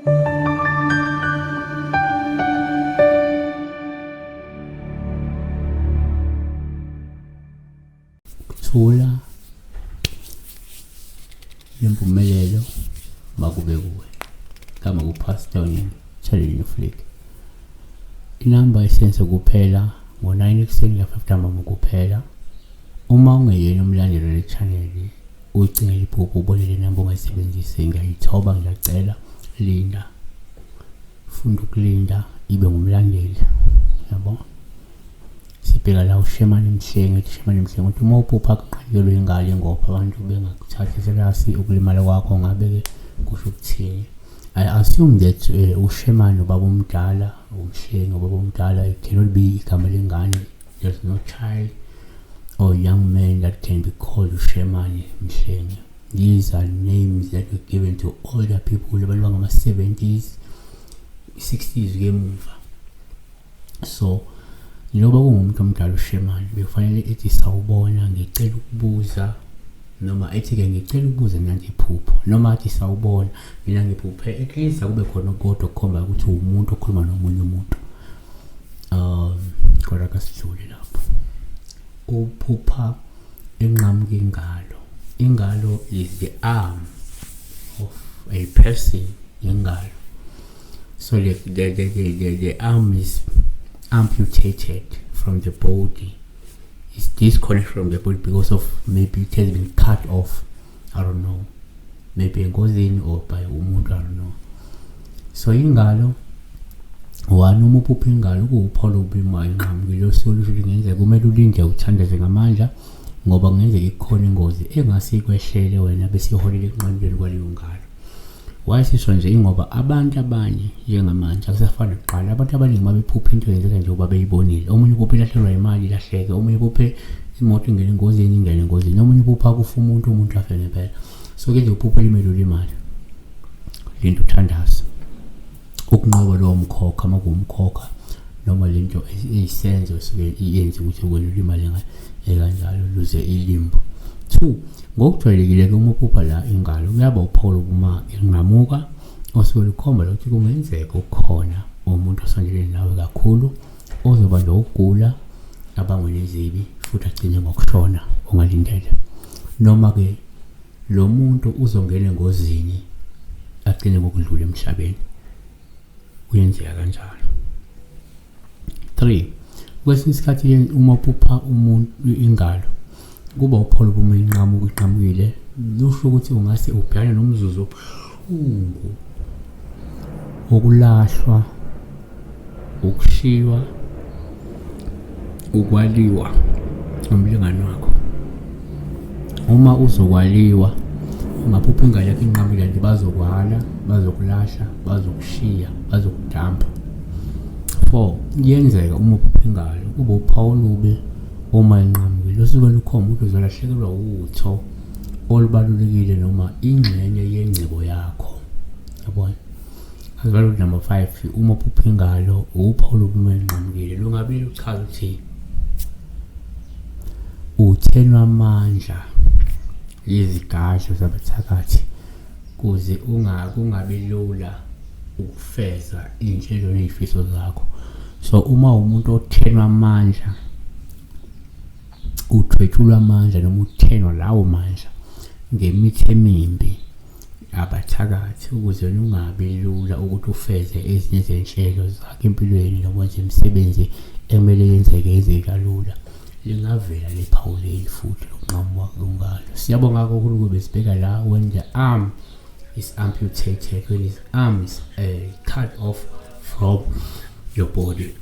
Thula impumelelo makube kuwe kama kuPastor Charlie Flick. Inamba isense kuphela ngo9 ekuseni la 5 ntambama kuphela. Uma ungeyena umlandeli le channel ucingela iphupho ubonile inamba ongayisebenzisi ngiyayithoba ngiyacela linda. Funda ukulinda ibe ngumlandeli yabo. Sibheka la uShemane Mhlenge uthi uma uphupha kuqhakelwe ingalo ngopha abantu bengakuthatha selasi ukulimala kwakho ngabe kusho ukuthini. I assume that uShemane ubaba omdala uMhlenge ubaba omdala it cannot be igama lengane. There's no child or young man that can be called uShemane Mhlenge. These are names that were given to older people abangama 70s 60s ngemuva. So njengoba kungumuntu omdala uShemane bekufanele ethi sawubona ngicela ukubuza noma ethi-ke ngicela ukubuza nanti iphupho noma athi sawubona mina ngiphuphe at least akube khona kodwa okukhomba ukuthi umuntu okhuluma nomunye umuntu. Kodwa kasidlule lapho. Uphupha enqamuka ingalo. Ingalo is the arm of a person ingalo. So the arm is amputated from the body. It's disconnected from the body because of maybe it has been cut off. I don't know. Maybe engozini or by umuntu, I don't know. So ingalo wani uma uphupha ingalo kuwuphawu lobima inqamukile solution ngenzeka kumele ulinde uthandaze ngamandla ngoba ngenzeka ikhona ingozi engasikwehlele wena bese iholele enqamukeni kwaleyo ngalo. Wayisisho nje ingoba abantu abanye njengamanje akusafana kuqala. Abantu abaningi babephupha into yenzeka nje ngoba beyibonile. Omunye uphupha ilahlelwa imali ilahleke, omunye uphupha imoto ingene engozini, omunye uphupha kufa umuntu afe ngempela. So ke nje uphupha limele ulimali. Lento uthandaza ukunqoba lo mkhokha makumkhokha noma lento eyisenzo esuke iyenze ukuthi wena ulimali kanjalo luze ilimbo. 2 ngokujwayelekile uma uphupha la ingalo kuyaba uphawu lokuma inqamuka osuke likhomba ukuthi kungenzeka ukukhona umuntu osondelene nawe kakhulu ozoba nokugula abangwenezibi futhi agcine ngokushona ongalindele noma ke lo muntu uzongena engozini agcine ngokudlula emhlabeni. Kuyenzeka kanjalo. 3 kwesinye isikhathi uma uphupha umuntu ingalo kuba uphawu uma inqamukile lusho ukuthi ungase ubhekane nomzuzu ukulahlwa, ukushiywa, ukwaliwa umlingani wakho. Uma uzokwaliwa ungaphupha ingalo yakho inqamukile nje bazokwala, bazokulahla, bazokushiya, bazokudampa. 4 yenzeka uma uphupha ingalo kuba uphawu lube uma inqamukile osuke lukhomba ukuthi uzolahlekelwa utho olubalulekile noma ingxenye yengcebo yakho. Yabona? Azibalo number 5 uma uphupha ingalo uphawu lube inqamukile lungabe luchaza ukuthi uthenwa amandla yizigasho zabathakathi kuze kungabe lula ukufeza inhlelo nezifiso zakho. So uma umuntu othenwa amandla uthwethulwa amandla noma uthenwa lawo mandla ngemithi emimbi abathakathi ukuze ungabe lula ukuthi ufeze ezinye zenhlelo zakho empilweni noma nje imisebenzi emele yenzeke kalula. Lingavela lephawu leli futhi lokunqamuka kwengalo. Siyabonga kakhulu kube sibheka la when the arm is amputated, when his arm is cut off from your body.